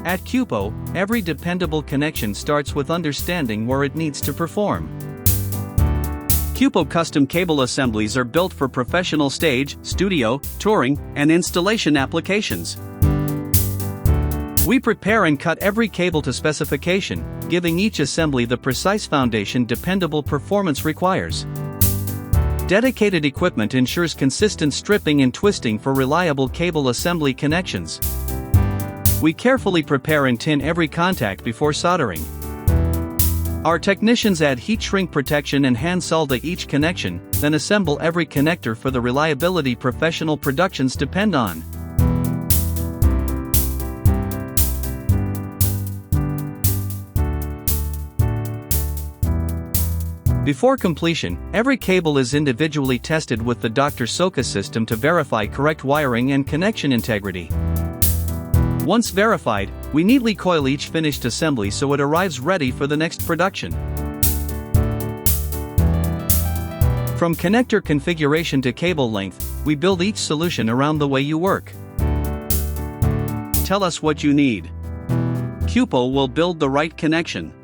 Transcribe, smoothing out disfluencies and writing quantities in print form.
At KUPO, every dependable connection starts with understanding where it needs to perform. KUPO custom cable assemblies are built for professional stage, studio, touring, and installation applications. We prepare and cut every cable to specification, giving each assembly the precise foundation dependable performance requires. Dedicated equipment ensures consistent stripping and twisting for reliable cable assembly connections. We carefully prepare and tin every contact before soldering. Our technicians add heat shrink protection and hand solder each connection, then assemble every connector for the reliability professional productions depend on. Before completion, every cable is individually tested with the Dr. SOCA system to verify correct wiring and connection integrity. Once verified, we neatly coil each finished assembly so it arrives ready for the next production. From connector configuration to cable length, we build each solution around the way you work. Tell us what you need. KUPO will build the right connection.